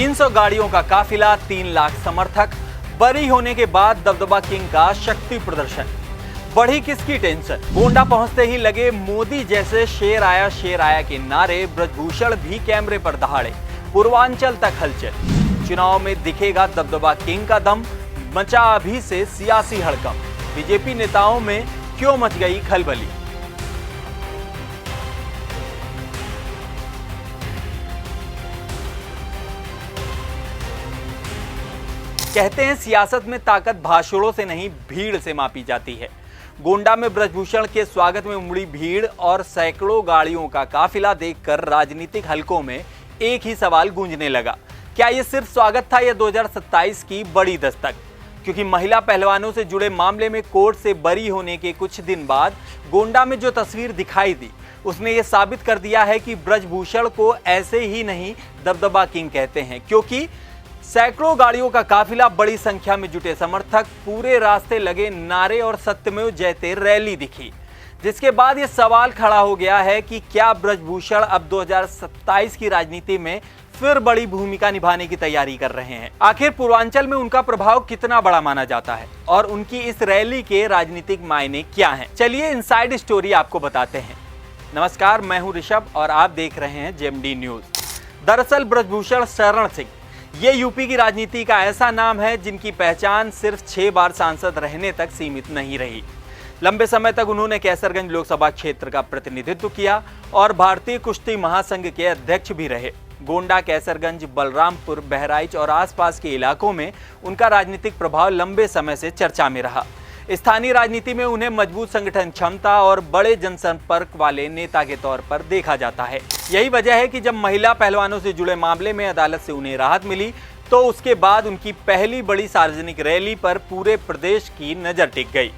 300 गाड़ियों का काफिला, 3 लाख समर्थक, बरी होने के बाद दबदबा किंग का शक्ति प्रदर्शन। बढ़ी किसकी टेंशन? गोंडा पहुंचते ही लगे मोदी जैसे शेर आया के नारे, ब्रजभूषण भी कैमरे पर दहाड़े, पूर्वांचल तक हलचल। चुनाव में दिखेगा दबदबा किंग का दम, मचा अभी से सियासी हड़कंप। बीजेपी नेताओं में क्यों मच गई खलबली? कहते हैं सियासत में ताकत भाषणों से नहीं, भीड़ से मापी जाती है। गोंडा में ब्रजभूषण के स्वागत में उमड़ी भीड़ और सैकड़ों गाड़ियों का काफिला देखकर राजनीतिक हलकों में एक ही सवाल गूंजने लगा, क्या यह सिर्फ स्वागत था या 2027 की बड़ी दस्तक? क्योंकि महिला पहलवानों से जुड़े मामले में कोर्ट से बरी होने के कुछ दिन बाद गोंडा में जो तस्वीर दिखाई दी, उसने ये साबित कर दिया है कि ब्रजभूषण को ऐसे ही नहीं दबदबा किंग कहते हैं। क्योंकि सैकड़ों गाड़ियों का काफिला, बड़ी संख्या में जुटे समर्थक, पूरे रास्ते लगे नारे और सत्यमेव जयते रैली दिखी, जिसके बाद ये सवाल खड़ा हो गया है कि क्या ब्रजभूषण अब 2027 की राजनीति में फिर बड़ी भूमिका निभाने की तैयारी कर रहे हैं? आखिर पूर्वांचल में उनका प्रभाव कितना बड़ा माना जाता है और उनकी इस रैली के राजनीतिक मायने क्या हैं? चलिए इनसाइड स्टोरी आपको बताते हैं। नमस्कार, मैं हूं ऋषभ और आप देख रहे हैं जेएमडी न्यूज। दरअसल ब्रजभूषण शरण सिंह ये यूपी की राजनीति का ऐसा नाम है जिनकी पहचान सिर्फ 6 बार सांसद रहने तक सीमित नहीं रही। लंबे समय तक उन्होंने कैसरगंज लोकसभा क्षेत्र का प्रतिनिधित्व किया और भारतीय कुश्ती महासंघ के अध्यक्ष भी रहे। गोंडा, कैसरगंज, बलरामपुर, बहराइच और आसपास के इलाकों में उनका राजनीतिक प्रभाव लंबे समय से चर्चा में रहा। स्थानीय राजनीति में उन्हें मजबूत संगठन क्षमता और बड़े जनसंपर्क वाले नेता के तौर पर देखा जाता है। यही वजह है कि जब महिला पहलवानों से जुड़े मामले में अदालत से उन्हें राहत मिली, तो उसके बाद उनकी पहली बड़ी सार्वजनिक रैली पर पूरे प्रदेश की नजर टिक गई।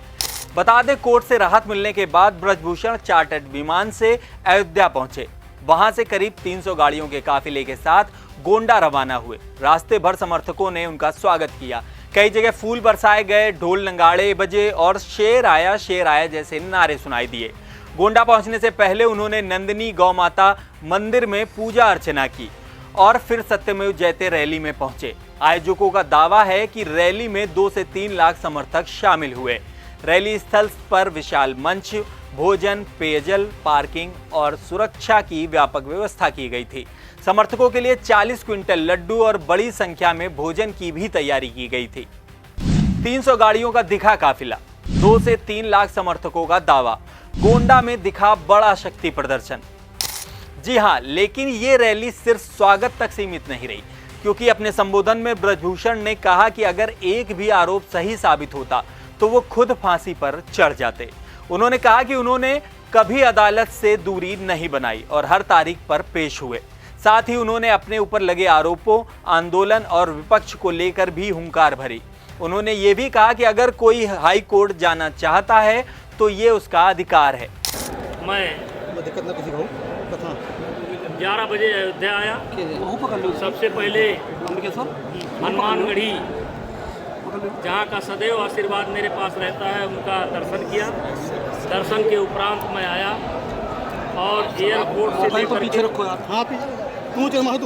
बता दें, कोर्ट से राहत मिलने के बाद ब्रजभूषण चार्टर्ड विमान से अयोध्या पहुंचे। वहां से करीब 300 गाड़ियों के काफिले के साथ गोंडा रवाना हुए। रास्ते भर समर्थकों ने उनका स्वागत किया। कई जगह फूल बरसाए गए, ढोल नगाड़े बजे और शेर आया जैसे नारे सुनाई दिए। गोंडा पहुंचने से पहले उन्होंने नंदिनी गौ माता मंदिर में पूजा अर्चना की और फिर सत्यमेव जयते रैली में पहुंचे। आयोजकों का दावा है कि रैली में 2 से 3 लाख समर्थक शामिल हुए। रैली स्थल पर विशाल मंच, भोजन, पेयजल, पार्किंग और सुरक्षा की व्यापक व्यवस्था की गई थी। समर्थकों के लिए 40 क्विंटल लड्डू और बड़ी संख्या में भोजन की भी तैयारी की गई थी। 300 गाड़ियों का दिखा काफिला, 2 से 3 लाख समर्थकों का दावा, गोंडा में दिखा बड़ा शक्ति प्रदर्शन। जी हां, लेकिन ये रैली सिर्फ स्वागत तक सीमित नहीं रही, क्योंकि अपने संबोधन में ब्रजभूषण ने कहा कि अगर एक भी आरोप सही साबित होता तो वो खुद फांसी पर चढ़ जाते। उन्होंने कहा कि उन्होंने कभी अदालत से दूरी नहीं बनाई और हर तारीख पर पेश हुए। साथ ही उन्होंने अपने ऊपर लगे आरोपों, आंदोलन और विपक्ष को लेकर भी हुंकार भरी। उन्होंने ये भी कहा कि अगर कोई हाई कोर्ट जाना चाहता है तो ये उसका अधिकार है। मैं 11 बजे अयोध्या आया। सबसे पहले हनुमानगढ़ी, जहाँ का सदैव आशीर्वाद मेरे पास रहता है, उनका दर्शन किया। दर्शन के उपरांत मैं आया और एयरपोर्ट से लेकर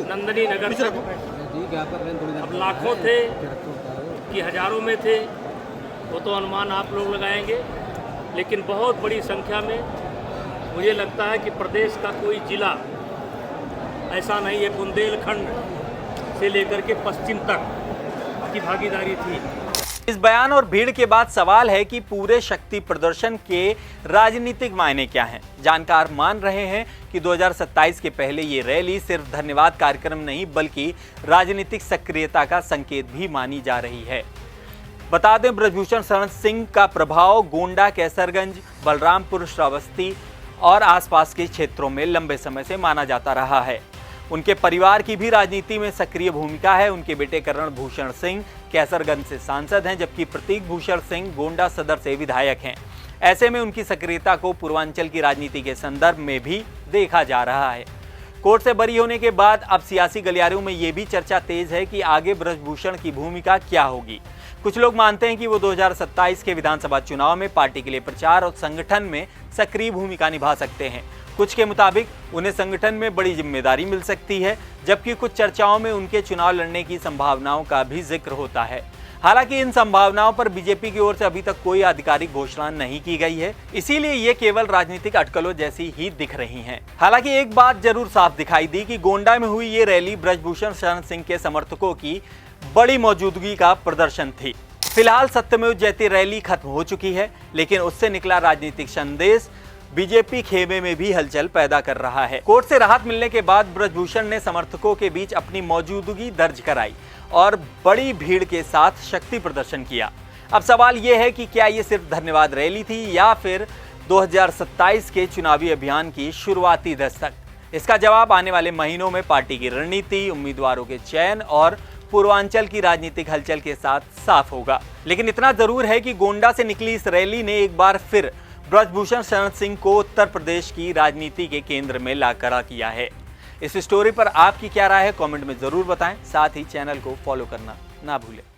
नंदिनी नगर तक, अब लाखों थे कि हजारों में थे वो तो अनुमान आप लोग लगाएंगे, लेकिन बहुत बड़ी संख्या में मुझे लगता है कि प्रदेश का कोई जिला ऐसा नहीं है, बुंदेलखंड से लेकर के पश्चिम तक की भागीदारी थी। इस बयान और भीड़ के बाद सवाल है कि पूरे शक्ति प्रदर्शन के राजनीतिक मायने क्या हैं? जानकार मान रहे हैं कि 2027 के पहले ये रैली सिर्फ धन्यवाद कार्यक्रम नहीं, बल्कि राजनीतिक सक्रियता का संकेत भी मानी जा रही है। बता दें, ब्रजभूषण शरण सिंह का प्रभाव गोंडा, कैसरगंज, बलरामपुर, श्रावस्ती और आसपास के क्षेत्रों में लंबे समय से माना जाता रहा है। उनके परिवार की भी राजनीति में सक्रिय भूमिका है। उनके बेटे करण भूषण सिंह कैसरगंज से सांसद हैं, जबकि प्रतीक भूषण सिंह गोंडा सदर से विधायक हैं। ऐसे में उनकी सक्रियता को पूर्वांचल की राजनीति के संदर्भ में भी देखा जा रहा है। कोर्ट से बरी होने के बाद अब सियासी गलियारों में ये भी चर्चा तेज है कि आगे ब्रजभूषण की भूमिका क्या होगी। कुछ लोग मानते हैं कि वो 2027 के विधानसभा चुनाव में पार्टी के लिए प्रचार और संगठन में सक्रिय भूमिका निभा सकते हैं। कुछ के मुताबिक उन्हें संगठन में बड़ी जिम्मेदारी मिल सकती है, जबकि कुछ चर्चाओं में उनके चुनाव लड़ने की संभावनाओं का भी जिक्र होता है। हालांकि इन संभावनाओं पर बीजेपी की ओर से अभी तक कोई आधिकारिक घोषणा नहीं की गई है, इसीलिए ये केवल राजनीतिक अटकलों जैसी ही दिख रही हैं। हालांकि एक बात जरूर साफ दिखाई दी कि गोंडा में हुई ये रैली ब्रजभूषण शरण सिंह के समर्थकों की बड़ी मौजूदगी का प्रदर्शन थी। फिलहाल सत्यमेव जयते रैली खत्म हो चुकी है, लेकिन उससे निकला राजनीतिक संदेश बीजेपी खेमे में भी हलचल पैदा कर रहा है। कोर्ट से राहत मिलने के बाद ब्रजभूषण ने समर्थकों के बीच अपनी मौजूदगी दर्ज कराई और बड़ी भीड़ के साथ शक्ति प्रदर्शन किया। अब सवाल यह है कि क्या ये सिर्फ धन्यवाद रैली थी या फिर 2027 के चुनावी अभियान की शुरुआती दस्तक? इसका जवाब आने वाले महीनों में पार्टी की रणनीति, उम्मीदवारों के चयन और पूर्वांचल की राजनीतिक हलचल के साथ साफ होगा। लेकिन इतना जरूर है कि गोंडा से निकली इस रैली ने एक बार फिर ब्रजभूषण शरण सिंह को उत्तर प्रदेश की राजनीति के केंद्र में ला खड़ा किया है। इस स्टोरी पर आपकी क्या राय है, कमेंट में जरूर बताएं। साथ ही चैनल को फॉलो करना ना भूलें।